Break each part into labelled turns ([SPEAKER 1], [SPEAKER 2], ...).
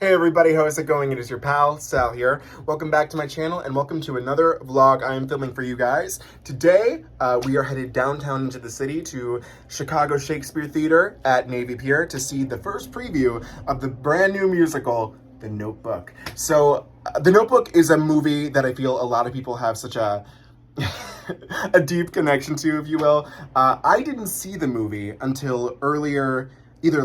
[SPEAKER 1] Hey everybody, how is it going? It is your pal, Sal here. Welcome back to my channel and welcome to another vlog I am filming for you guys. Today, we are headed downtown into the city to Chicago Shakespeare Theatre at Navy Pier to see the first preview of the brand new musical, The Notebook. So, The Notebook is a movie that I feel a lot of people have such a a deep connection to, if you will. I didn't see the movie until earlier, either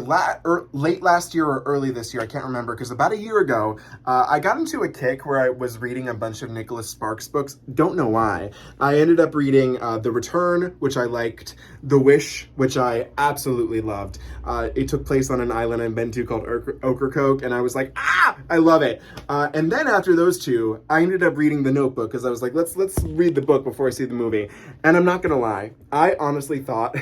[SPEAKER 1] late last year or early this year, I can't remember, because about a year ago, I got into a kick where I was reading a bunch of Nicholas Sparks books. Don't know why. I ended up reading The Return, which I liked, The Wish, which I absolutely loved. It took place on an island I've been to called Ocracoke, and I was like, I love it. And then after those two, I ended up reading The Notebook, because I was like, let's read the book before I see the movie. And I'm not gonna lie, I honestly thought...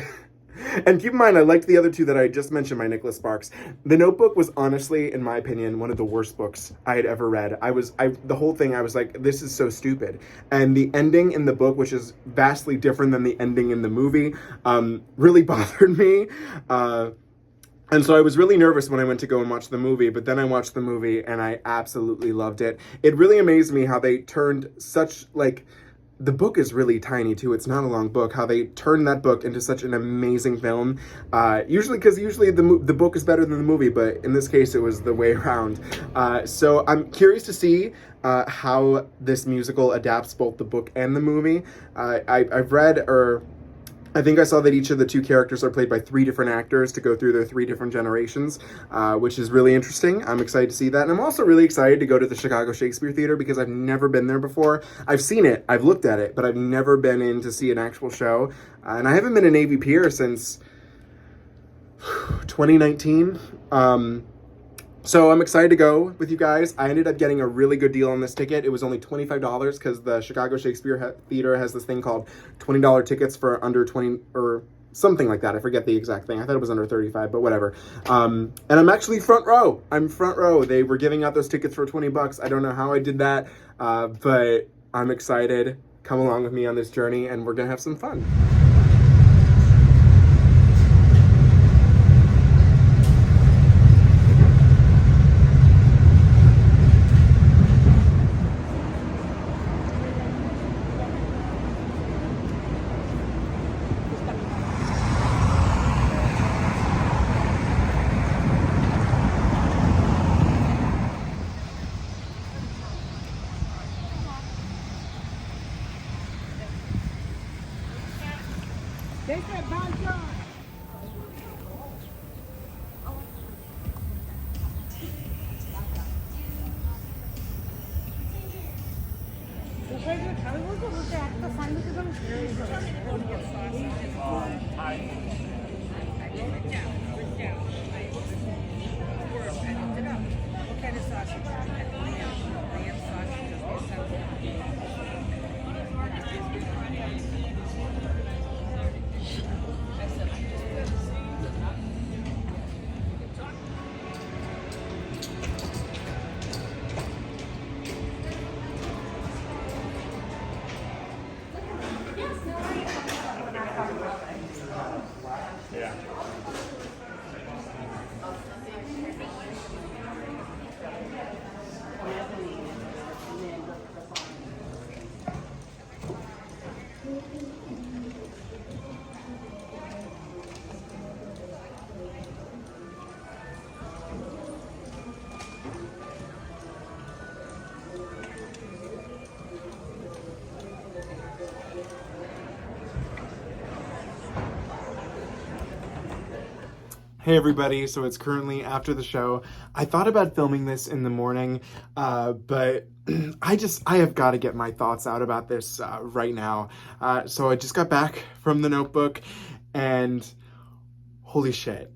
[SPEAKER 1] And keep in mind, I liked the other two that I just mentioned by Nicholas Sparks. The Notebook was honestly, in my opinion, one of the worst books I had ever read. The whole thing, I was like, this is so stupid. And the ending in the book, which is vastly different than the ending in the movie, really bothered me. And so I was really nervous when I went to go and watch the movie, but then I watched the movie and I absolutely loved it. It really amazed me how they turned such, like... The book is really tiny too. It's not a long book. How they turned that book into such an amazing film. Usually the book is better than the movie, but in this case it was the way around. So I'm curious to see how this musical adapts both the book and the movie. I've read, or I think I saw that each of the two characters are played by 3 different actors to go through their 3 different generations, which is really interesting. I'm excited to see that. And I'm also really excited to go to the Chicago Shakespeare Theatre because I've never been there before. I've seen it, I've looked at it, but I've never been in to see an actual show. And I haven't been to Navy Pier since 2019. So I'm excited to go with you guys. I ended up getting a really good deal on this ticket. It was only $25 because the Chicago Shakespeare Theatre has this thing called $20 tickets for under 20 or something like that. I forget the exact thing. I thought it was under 35, but whatever. And I'm actually front row. I'm front row. They were giving out those tickets for 20 bucks. I don't know how I did that, but I'm excited. Come along with me on this journey and we're gonna have some fun. Hey everybody, so it's currently after the show. I thought about filming this in the morning, but I have got to get my thoughts out about this right now. So I just got back from The Notebook, and holy shit.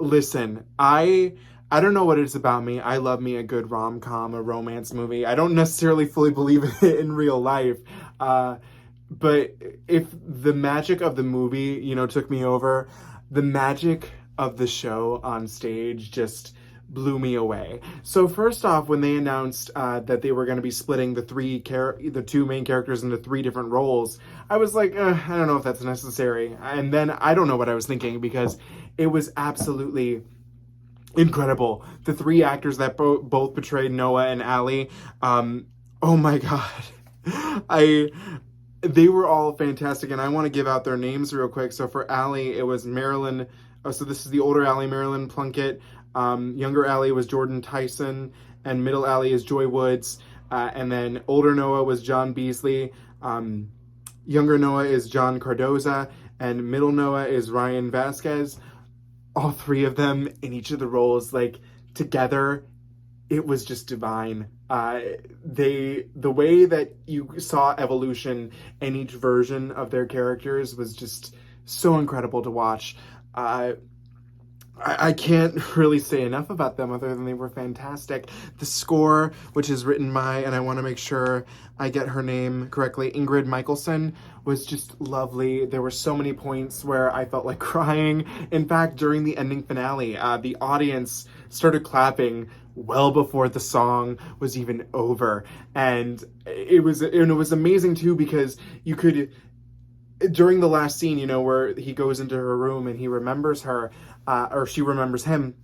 [SPEAKER 1] Listen, I don't know what it is about me. I love me a good rom-com, a romance movie. I don't necessarily fully believe in it in real life, but if the magic of the movie, took me over, the magic of the show on stage just blew me away. So first off, when they announced that they were going to be splitting the 2 main characters into 3 different roles, I was like, I don't know if that's necessary. And then I don't know what I was thinking because it was absolutely incredible. The three actors that both portrayed Noah and Allie, oh my god. They were all fantastic, and I want to give out their names real quick. So for Allie, it was Maryann, so this is the older Allie, Maryann Plunkett. Younger Allie was Jordan Tyson, and Middle Allie is Joy Woods. And then older Noah was John Beasley. Younger Noah is John Cardoza, and middle Noah is Ryan Vasquez. All three of them in each of the roles, like, together, it was just divine. The way that you saw evolution in each version of their characters was just so incredible to watch. I can't really say enough about them other than they were fantastic. The score, which is written by, and I want to make sure I get her name correctly, Ingrid Michaelson, was just lovely. There were so many points where I felt like crying. In fact, during the ending finale, the audience started clapping well before the song was even over. And it was amazing too, because you could, during the last scene, you know, where he goes into her room and he remembers her, or she remembers him,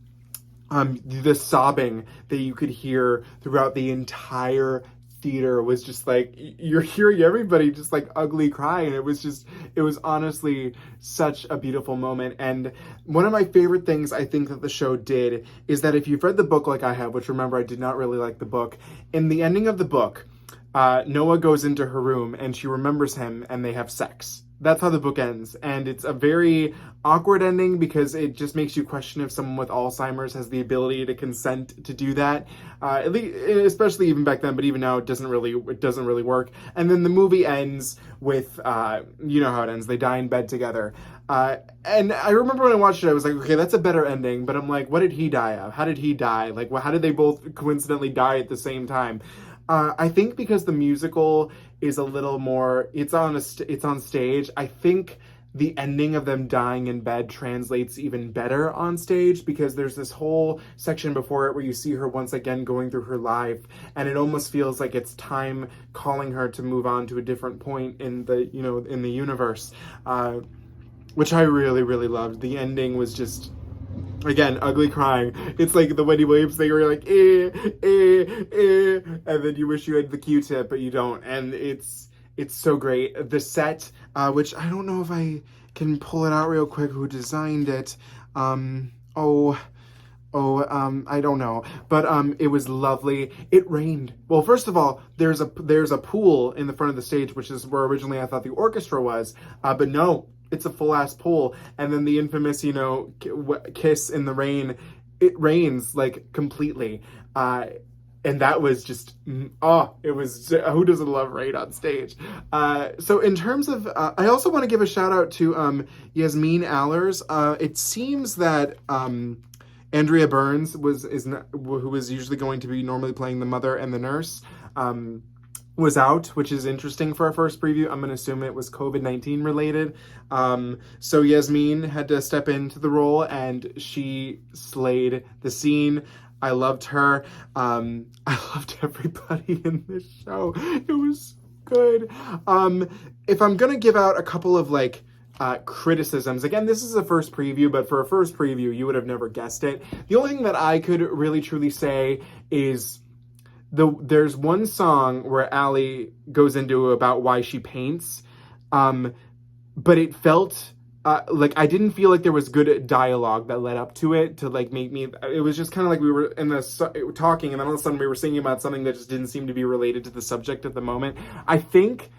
[SPEAKER 1] the sobbing that you could hear throughout the entire theater was just like, you're hearing everybody just like ugly cry, and it was honestly such a beautiful moment. And one of my favorite things I think that the show did is that if you've read the book like I have, which remember I did not really like the book, in the ending of the book, Noah goes into her room and she remembers him and they have sex. That's how the book ends, and it's a very awkward ending because it just makes you question if someone with Alzheimer's has the ability to consent to do that. At least, especially even back then, but even now it doesn't really work. And then the movie ends with, you know how it ends. They die in bed together. And I remember when I watched it, I was like, okay, that's a better ending. But I'm like, what did he die of? How did he die? Like, how did they both coincidentally die at the same time? I think because the musical is a little more, it's on stage. I think the ending of them dying in bed translates even better on stage, because there's this whole section before it where you see her once again going through her life, and it almost feels like it's time calling her to move on to a different point in the, you know, in the universe, which I really, really loved. The ending was just, again, ugly crying. It's like the Wendy Williams thing where you're like, and then you wish you had the Q-tip, but you don't. And it's so great. The set, which I don't know if I can pull it out real quick, who designed it. I don't know. But it was lovely. It rained. Well, first of all, there's a pool in the front of the stage, which is where originally I thought the orchestra was. But no, it's a full-ass pool. And then the infamous, you know, kiss in the rain. It rains, like, completely. And that was just, it was, who doesn't love rain on stage? So in terms of, I also want to give a shout out to Yassmin Alers. It seems that Andréa Burns who was usually going to be normally playing the mother and the nurse, was out, which is interesting for our first preview. I'm going to assume it was COVID-19 related. So Yassmin had to step into the role, and she slayed the scene. I loved her. I loved everybody in this show. It was good. If I'm going to give out a couple of, like, criticisms. Again, this is a first preview, but for a first preview, you would have never guessed it. The only thing that I could really truly say is there's one song where Allie goes into about why she paints, but it felt like I didn't feel like there was good dialogue that led up to it to, like, make me. It was just kind of like we were in the talking, and then all of a sudden we were singing about something that just didn't seem to be related to the subject at the moment. I think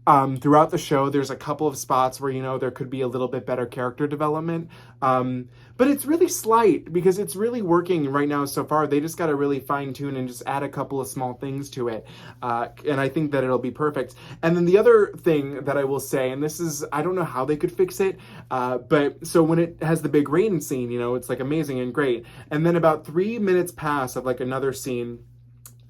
[SPEAKER 1] throughout the show, there's a couple of spots where, you know, there could be a little bit better character development. But it's really slight because it's really working right now so far. They just got to really fine tune and just add a couple of small things to it. And I think that it'll be perfect. And then the other thing that I will say, and this is, I don't know how they could fix it, but so when it has the big rain scene, you know, it's like amazing and great. And then about 3 minutes pass of like another scene,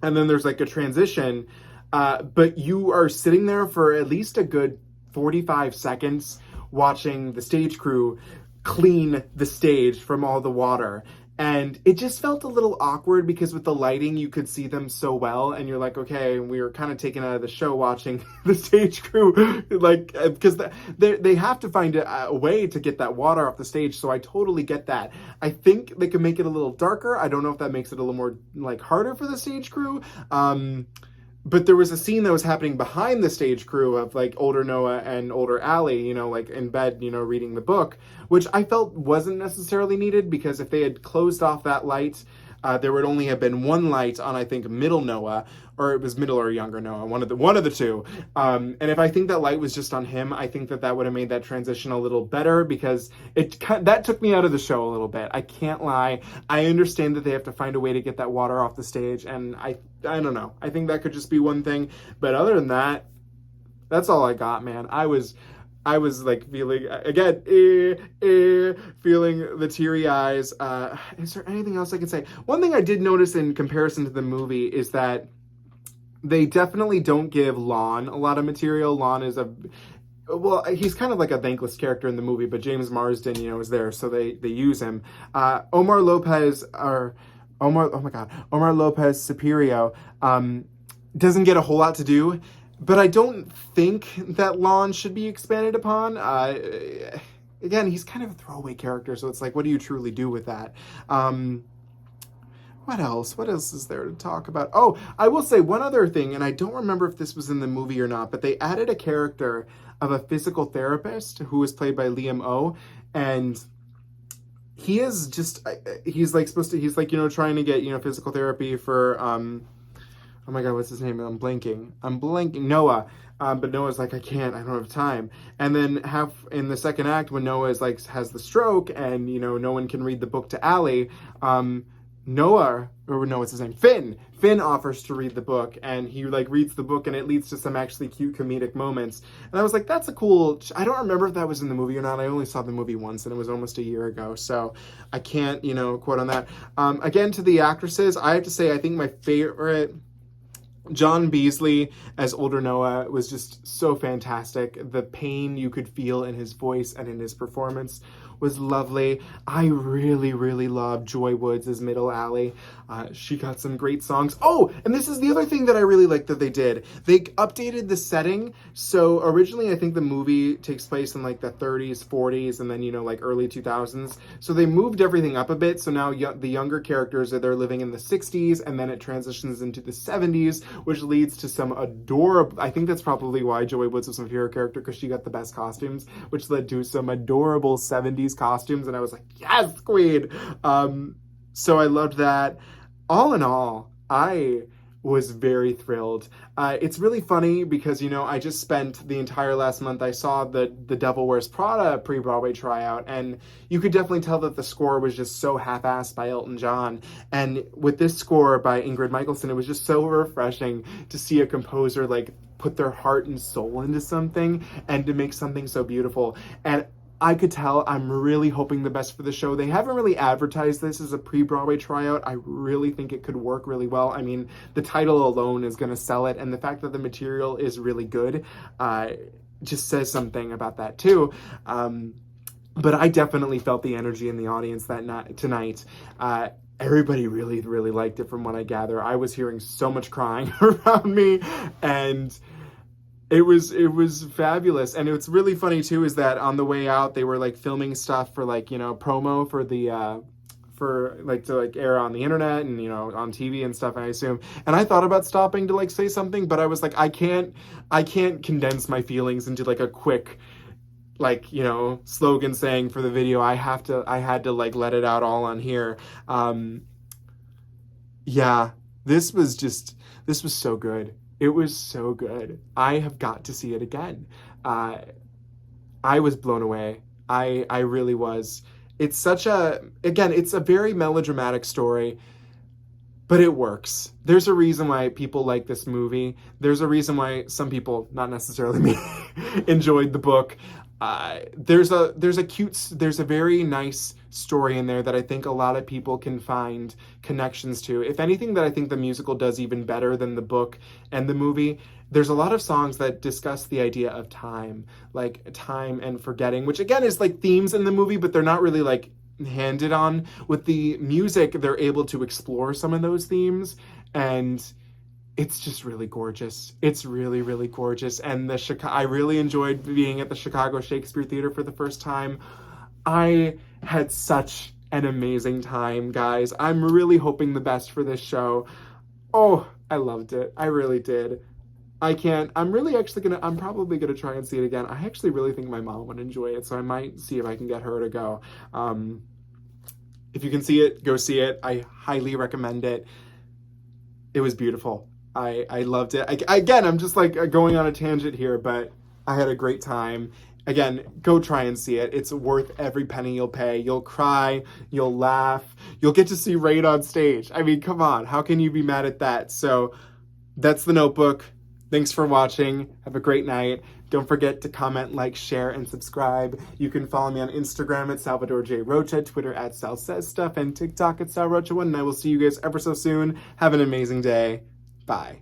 [SPEAKER 1] and then there's like a transition. But you are sitting there for at least a good 45 seconds watching the stage crew clean the stage from all the water. And it just felt a little awkward because with the lighting, you could see them so well. And you're like, okay, we were kind of taken out of the show watching the stage crew, like, because they have to find a way to get that water off the stage. So I totally get that. I think they could make it a little darker. I don't know if that makes it a little more, like, harder for the stage crew. But there was a scene that was happening behind the stage crew of, like, Older Noah and Older Allie, you know, like, in bed, you know, reading the book, which I felt wasn't necessarily needed, because if they had closed off that light, there would only have been one light on, I think, Middle Noah, or it was Middle or Younger Noah, one of the two. And if I think that light was just on him, I think that would have made that transition a little better, because that took me out of the show a little bit. I can't lie. I understand that they have to find a way to get that water off the stage, and I don't know. I think that could just be one thing. But other than that, that's all I got, man. I was like feeling, again, feeling the teary eyes. Is there anything else I can say? One thing I did notice in comparison to the movie is that they definitely don't give Lon a lot of material. Lon is he's kind of like a thankless character in the movie, but James Marsden, you know, is there, so they use him. Omar Lopez-Cepero doesn't get a whole lot to do, but I don't think that Lon should be expanded upon. Again, he's kind of a throwaway character, so it's like, what do you truly do with that? What else? What else is there to talk about? Oh, I will say one other thing, and I don't remember if this was in the movie or not, but they added a character of a physical therapist who was played by Liam O, and he is just, he's like, you know, trying to get, you know, physical therapy for, oh my God, what's his name? I'm blanking, Noah. But Noah's like, I don't have time. And then in the second act, when Noah is like, has the stroke and, you know, no one can read the book to Allie, Finn offers to read the book, and he like reads the book, and it leads to some actually cute comedic moments. And I was like, that's a cool, I don't remember if that was in the movie or not. I only saw the movie once, and it was almost a year ago, so I can't, you know, quote on that. Again, to the actresses, I have to say, I think my favorite, John Beasley as Older Noah, was just so fantastic. The pain you could feel in his voice and in his performance was lovely. I really, really loved Joy Woods as Middle Allie. She got some great songs. Oh, and this is the other thing that I really liked that they did. They updated the setting. So originally, I think the movie takes place in like the 30s, 40s, and then, you know, like early 2000s. So they moved everything up a bit. So now the younger characters they're living in the 60s, and then it transitions into the 70s, which leads to some adorable, I think that's probably why Joy Woods was my favorite character, because she got the best costumes, which led to some adorable 70s costumes, and I was like, yes, queen. So I loved that. All in all, I was very thrilled. It's really funny because, you know, I just spent the entire last month, I saw the Devil Wears Prada pre-Broadway tryout, and you could definitely tell that the score was just so half-assed by Elton John. And with this score by Ingrid Michaelson, it was just so refreshing to see a composer like put their heart and soul into something and to make something so beautiful. And I could tell I'm really hoping the best for the show. They haven't really advertised this as a pre-Broadway tryout. I really think it could work really well. I mean, the title alone is going to sell it, and the fact that the material is really good just says something about that too. But I definitely felt the energy in the audience tonight. Everybody really, really liked it from what I gather. I was hearing so much crying around me, and it was fabulous. And it's really funny too, is that on the way out, they were like filming stuff for like, you know, promo for the, for like to like air on the internet and, you know, on TV and stuff, I assume. And I thought about stopping to like say something, but I was like, I can't condense my feelings into like a quick, like, you know, slogan saying for the video. I had to like let it out all on here. Yeah, this was so good. It was so good. I have got to see it again. I was blown away. I really was. It's such it's a very melodramatic story, but it works. There's a reason why people like this movie. There's a reason why some people, not necessarily me, enjoyed the book. There's a very nice story in there that I think a lot of people can find connections to. If anything, that I think the musical does even better than the book and the movie. There's a lot of songs that discuss the idea of time, like time and forgetting, which again is like themes in the movie, but they're not really like handed on. With the music, they're able to explore some of those themes, and it's just really gorgeous. It's really, really gorgeous. And I really enjoyed being at the Chicago Shakespeare Theater for the first time. I had such an amazing time, guys. I'm really hoping the best for this show. Oh, I loved it. I really did. I'm probably gonna try and see it again. I actually really think my mom would enjoy it, so I might see if I can get her to go. If you can see it, go see it. I highly recommend it. It was beautiful. I loved it. Again, I'm just like going on a tangent here, but I had a great time. Again, go try and see it. It's worth every penny you'll pay. You'll cry, you'll laugh, you'll get to see Rain on stage. I mean, come on, how can you be mad at that? So that's The Notebook. Thanks for watching. Have a great night. Don't forget to comment, like, share, and subscribe. You can follow me on Instagram at Salvador J. Rocha, Twitter at Sal Says Stuff, and TikTok at Sal Rocha1. And I will see you guys ever so soon. Have an amazing day. Bye.